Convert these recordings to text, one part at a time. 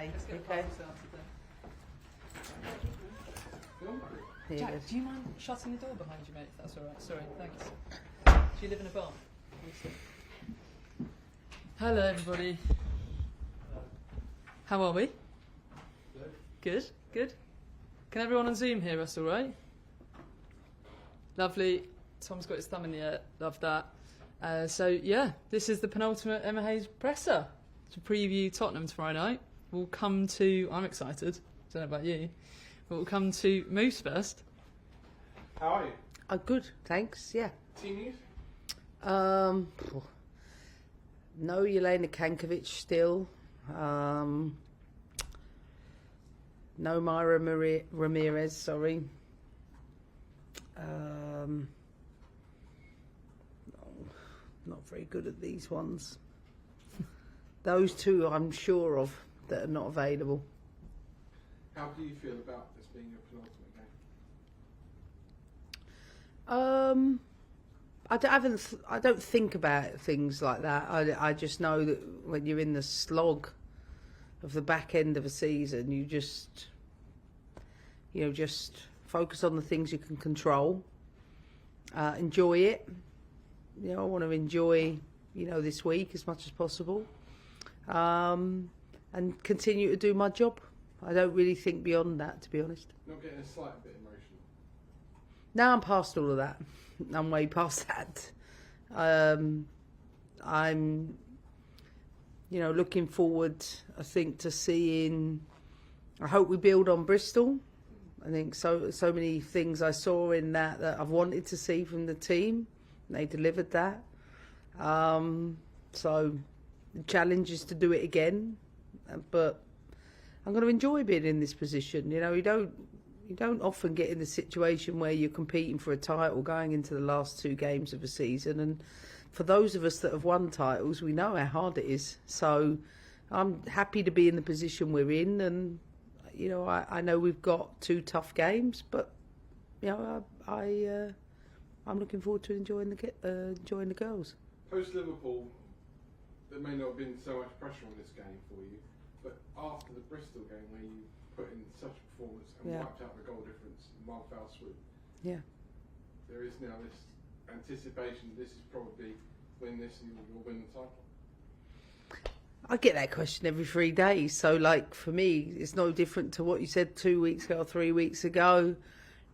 Hey, Let's get a okay. party started then. Here Jack, it is. do you mind shutting the door behind you, mate, if that's alright? Sorry, thanks. Do you live in a bar? Hello, everybody. How are we? Good, good. Can everyone on Zoom hear us all right? Lovely. Tom's got his thumb in the air. Love that. So, yeah, this is the penultimate Emma Hayes presser to preview Tottenham tomorrow night. We'll come to... I'm excited. Don't know about you. But we'll come to Moose first. How are you? Oh, good, thanks, yeah. Team news? No Jelena Kankovic still. No Myra Ramirez, sorry. No, not very good at these ones. Those two I'm sure of that are not available. How do you feel about this being your penultimate game? I don't think about things like that. I just know that when you're in the slog of the back end of a season, you just focus on the things you can control. Enjoy it. I want to enjoy, this week as much as possible, and continue to do my job. I don't really think beyond that, to be honest. Not getting a slight bit emotional? Now I'm past all of that. I'm way past that. I'm, looking forward, I think, to seeing... I hope we build on Bristol. I think so many things I saw in that I've wanted to see from the team. They delivered that. So the challenge is to do it again. But I'm going to enjoy being in this position. You don't often get in the situation where you're competing for a title going into the last two games of a season. And for those of us that have won titles, we know how hard it is. So I'm happy to be in the position we're in. And, I know we've got two tough games, but, I'm looking forward to enjoying the girls. Post-Liverpool, there may not have been so much pressure on this game for you, but after the Bristol game where you put in such a performance and wiped out the goal difference in one foul swoop, there is now this anticipation this is probably win this and you'll win the title. I get that question every 3 days, so for me it's no different to what you said 2 weeks ago or 3 weeks ago.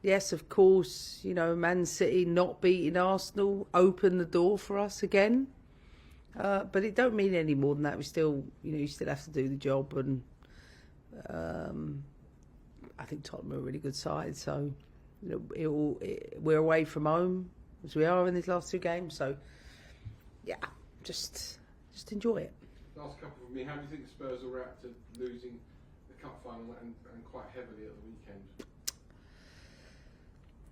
Yes, of course, Man City not beating Arsenal opened the door for us again, but it don't mean any more than that. We still, you still have to do the job, and I think Tottenham are a really good side. So we're away from home as we are in these last two games. So yeah, just enjoy it. Last couple from me. How do you think Spurs will react to losing the cup final and quite heavily at the weekend?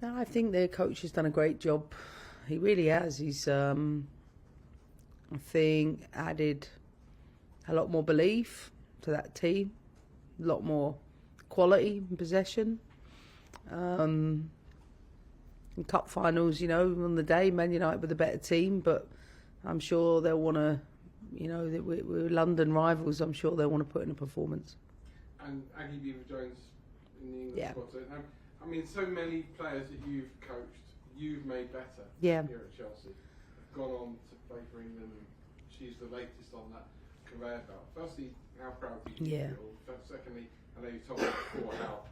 No, I think their coach has done a great job. He really has. He's, I think, added a lot more belief to that team, a lot more quality and possession. In cup finals, on the day, Man United were the better team, but I'm sure they'll want to, we're London rivals. I'm sure they'll want to put in a performance. And Aggie Beaver-Jones in the England squad. So, so many players that you've coached, you've made better here at Chelsea, have gone on to play for England, and she's the latest on that conveyor belt. Firstly, how proud do you feel? Secondly, I know you told me before how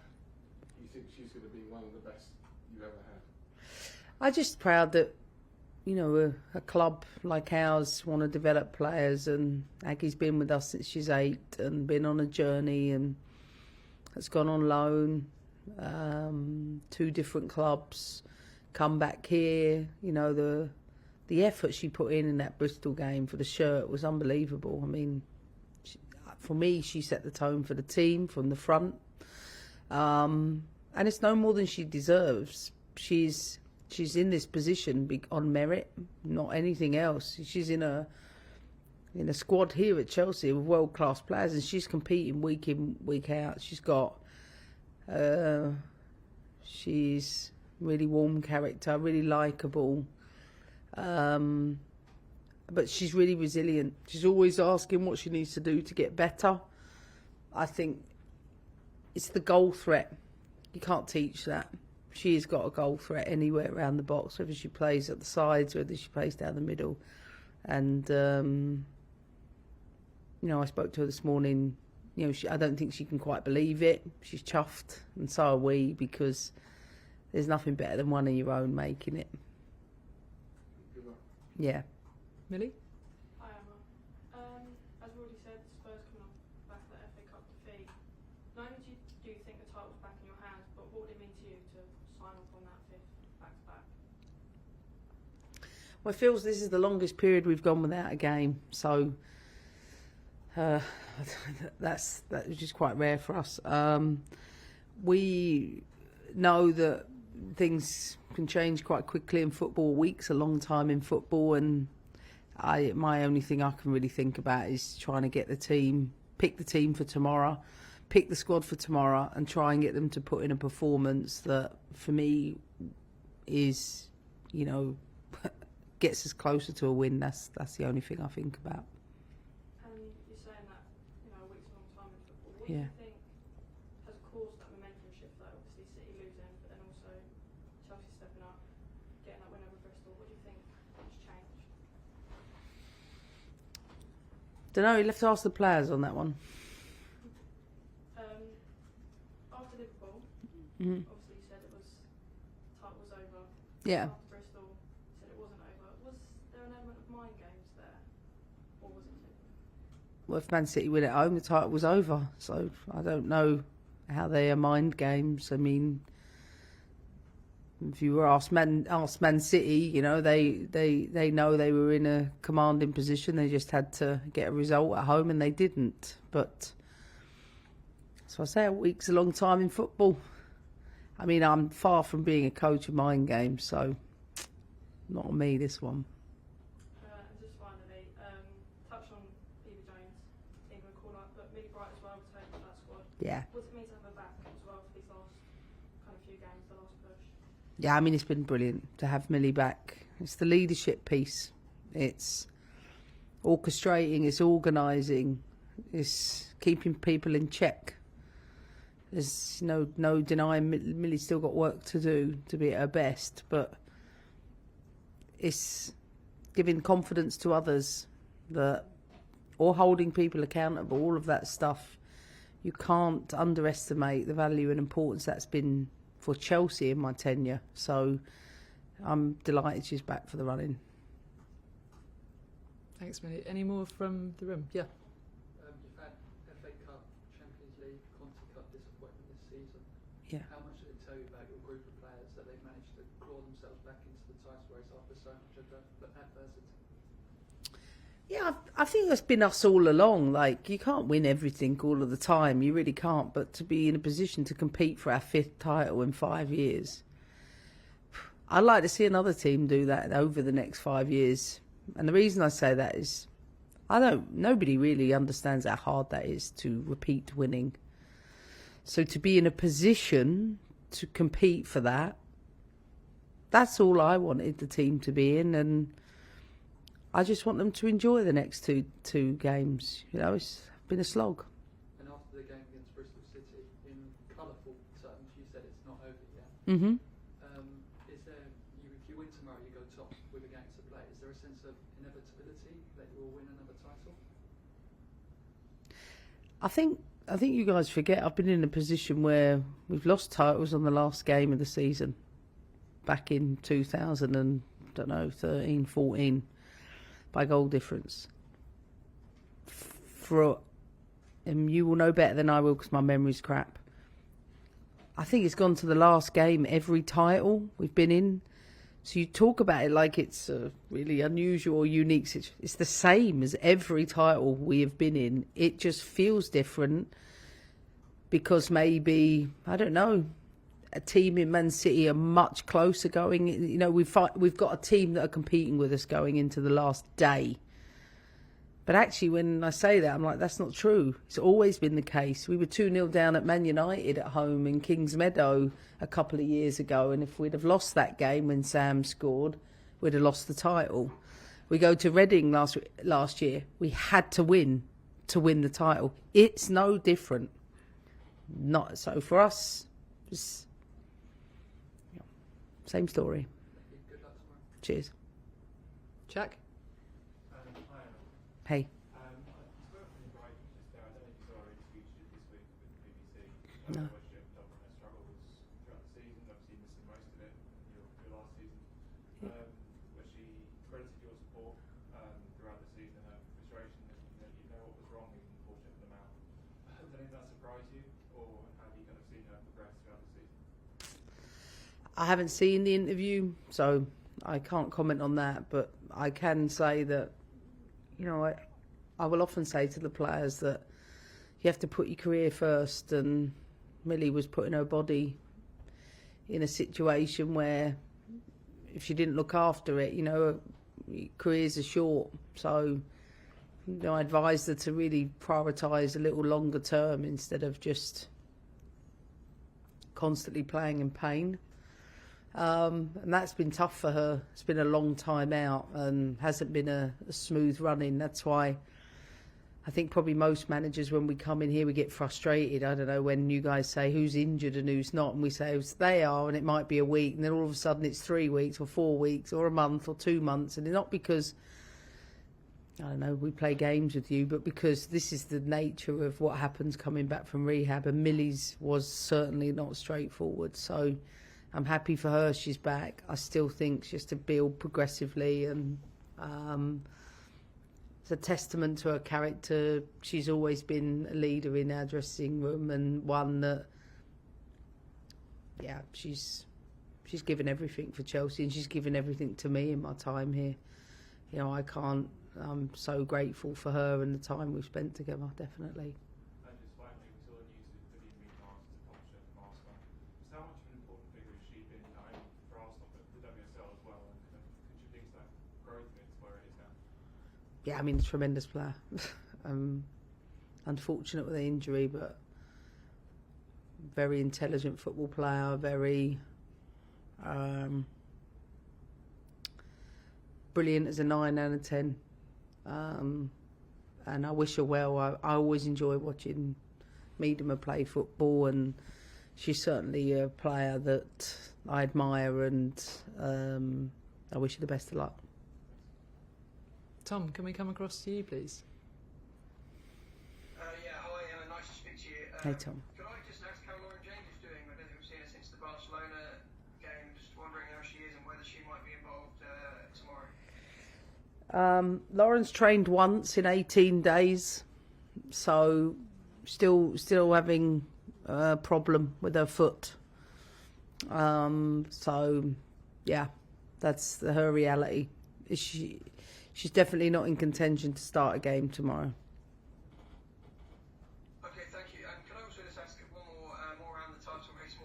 you think she's going to be one of the best you've ever had. I'm just proud that, a club like ours want to develop players, and Aggie's been with us since she's 8 and been on a journey and has gone on loan, 2 different clubs, come back here. The effort she put in that Bristol game for the shirt was unbelievable. I mean, for me, she set the tone for the team from the front, and it's no more than she deserves. She's in this position on merit, not anything else. She's in a squad here at Chelsea with world-class players, and she's competing week in, week out. She's really warm character, really likeable, but she's really resilient. She's always asking what she needs to do to get better, I think it's the goal threat. You can't teach that. She's got a goal threat anywhere around the box, whether she plays at the sides, whether she plays down the middle. And, you know, I spoke to her this morning. You know, I don't think she can quite believe it. She's chuffed, and so are we, because there's nothing better than one of your own making it. Yeah. Millie? Hi, Emma. As we already said, Spurs coming off back of the FA Cup defeat. Not only do you think the title's back in your hands, but what would it mean to you to sign up on that fifth back-to-back? Well, it feels this is the longest period we've gone without a game, so that which is quite rare for us. We know that things can change quite quickly in football. A week's a long time in football, and my only thing I can really think about is trying to get the team, pick the team for tomorrow, pick the squad for tomorrow, and try and get them to put in a performance that, for me, is, you know, gets us closer to a win. That's the only thing I think about. And you're saying that, you know, a week's a long time in football. What Yeah. do you think has caused that momentum shift, though? Obviously, City losing, but then also Chelsea stepping up, getting that win over Bristol. What do you think has changed? Don't know. You have to ask the players on that one. After Liverpool, Mm-hmm. obviously you said title was over. Yeah. After Bristol, you said it wasn't over. Was there an element of mind games there, or was it? Well, if Man City win at home, the title was over. So I don't know how they are mind games. I mean, if you were asked Man City, you know, they know they were in a commanding position. They just had to get a result at home, and they didn't. But so I say, a week's a long time in football. I mean, I'm far from being a coach of mind games, so not on me, this one. And just finally, touch on Eva Jones, England call-up, but Millie Bright as well returned to that squad. Yeah. What does it mean to have her back as well for these last kind of few games, the last push? Yeah, I mean, it's been brilliant to have Millie back. It's the leadership piece. It's orchestrating, it's organising, it's keeping people in check. There's no denying Millie's still got work to do to be at her best, but it's giving confidence to others, that, or holding people accountable, all of that stuff. You can't underestimate the value and importance that's been for Chelsea in my tenure. So I'm delighted she's back for the running. Thanks, Millie. Any more from the room? Yeah. You've had FA Cup, Champions League, Conti Cup disappointment this season. Yeah. How much did it tell you about your group of players that they've managed to claw themselves back into the title race after so much adversity? Yeah, I think that's been us all along. Like, you can't win everything all of the time. You really can't. But to be in a position to compete for our 5th title in 5 years, I'd like to see another team do that over the next 5 years. And the reason I say that is, nobody really understands how hard that is to repeat winning. So to be in a position to compete for that, that's all I wanted the team to be in, and I just want them to enjoy the next two games. You know, it's been a slog. And after the game against Bristol City, in colourful terms, you said it's not over yet. Mm-hmm. Is there, if you win tomorrow, you go top with a game to play. Is there a sense of inevitability that you will win another title? I think you guys forget I've been in a position where we've lost titles on the last game of the season, back in 2013, 14, by goal difference. And you will know better than I will because my memory's crap. I think it's gone to the last game every title we've been in. So you talk about it like it's a really unusual or unique situation. It's the same as every title we have been in. It just feels different because maybe, I don't know, a team in Man City are much closer going. You know, we've got a team that are competing with us going into the last day. But actually, when I say that, I'm like, that's not true. It's always been the case. We were 2-0 down at Man United at home in Kings Meadow a couple of years ago, and if we'd have lost that game when Sam scored, we'd have lost the title. We go to Reading last year. We had to win to win the title. It's no different. Not so for us. It's, same story. Good luck tomorrow. Cheers. Jack? Hey. No. I haven't seen the interview, so I can't comment on that, but I can say that, you know, I will often say to the players that you have to put your career first, and Millie was putting her body in a situation where if she didn't look after it, you know, careers are short. So, you know, I advised her to really prioritise a little longer term instead of just constantly playing in pain. And that's been tough for her. It's been a long time out and hasn't been a smooth running. That's why I think probably most managers, when we come in here, we get frustrated. I don't know, when you guys say who's injured and who's not, and we say they are, and it might be a week, and then all of a sudden it's 3 weeks or 4 weeks or a month or 2 months, and it's not because, I don't know, we play games with you, but because this is the nature of what happens coming back from rehab, and Millie's was certainly not straightforward. So I'm happy for her she's back. I still think she has to build progressively, and it's a testament to her character. She's always been a leader in our dressing room, and one that, yeah, she's given everything for Chelsea, and she's given everything to me in my time here. You know, I'm so grateful for her and the time we've spent together, definitely. Yeah, I mean, a tremendous player. Unfortunate with the injury, but very intelligent football player, very brilliant as a 9 out of 10. And I wish her well. I always enjoy watching Miedema play football, and she's certainly a player that I admire, and I wish her the best of luck. Tom, can we come across to you, please? Yeah, hi, nice to speak to you. Hey, Tom. Could I just ask how Lauren James is doing? I don't think we've seen her since the Barcelona game. Just wondering how she is and whether she might be involved tomorrow. Lauren's trained once in 18 days, so still having a problem with her foot. So, yeah, that's her reality. She's definitely not in contention to start a game tomorrow. Okay, thank you. And can I also just ask one more around the title race?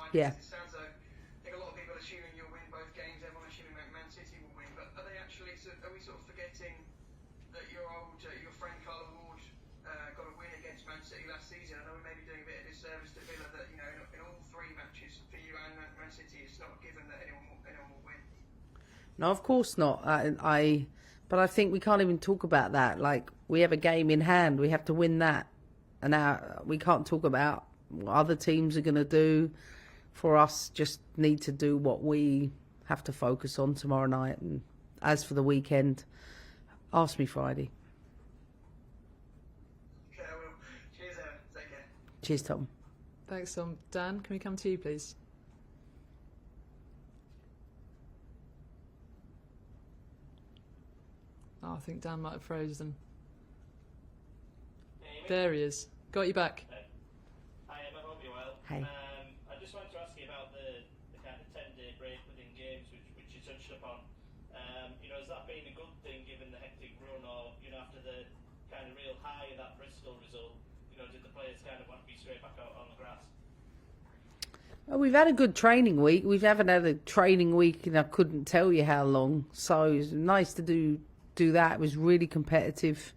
Yeah. It sounds like, I think a lot of people assuming you'll win both games, everyone assuming Man City will win, but are we sort of forgetting that your friend Carla Ward got a win against Man City last season? I know we may be doing a bit of disservice to Villa that, you know, in all 3 matches for you and Man City, it's not given that anyone will win. No, of course not. But I think we can't even talk about that. Like, we have a game in hand. We have to win that. And we can't talk about what other teams are going to do. For us, just need to do what we have to focus on tomorrow night. And as for the weekend, ask me Friday. Okay, I will. Cheers, take care. Cheers, Tom. Thanks, Tom. Dan, can we come to you, please? Oh, I think Dan might have frozen. There he is. Got you back. Hi, I hope you're well. Hey. I just wanted to ask you about the kind of 10-day break within games, which you touched upon. You know, has that been a good thing given the hectic run, or, you know, after the kind of real high of that Bristol result, you know, did the players kind of want to be straight back out on the grass? Well, we've had a good training week. We haven't had a training week, and I couldn't tell you how long. So it's nice to do that. It was really competitive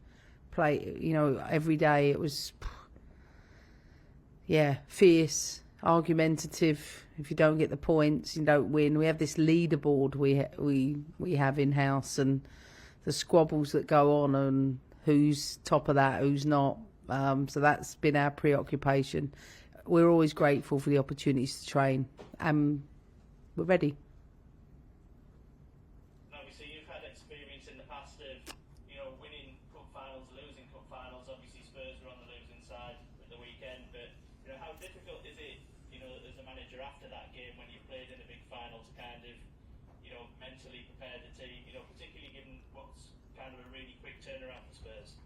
play, you know, every day. It was, yeah, fierce, argumentative. If you don't get the points, you don't win. We have this leaderboard we have in house, and the squabbles that go on, and who's top of that, who's not. So that's been our preoccupation. We're always grateful for the opportunities to train, and we're ready. Obviously, you've had experience in the past of, winning cup finals, losing cup finals. Obviously, Spurs were on the losing side at the weekend, but how difficult is it, as a manager after that game when you played in a big final to kind of, mentally prepare the team, particularly given what's kind of a really quick turnaround for Spurs?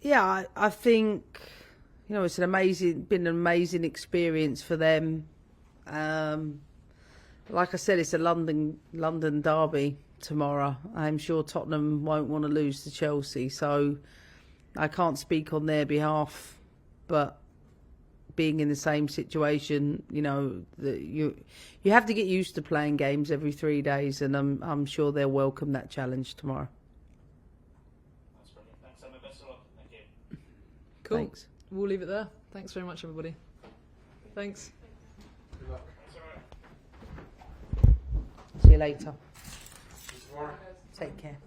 Yeah, I think it's been an amazing experience for them. Like I said, it's a London derby tomorrow. I'm sure Tottenham won't want to lose to Chelsea, so I can't speak on their behalf. But being in the same situation, you have to get used to playing games every 3 days, and I'm sure they'll welcome that challenge tomorrow. Cool. Thanks. We'll leave it there. Thanks very much, everybody. Thanks. Good luck. See you later. Tomorrow. Take care.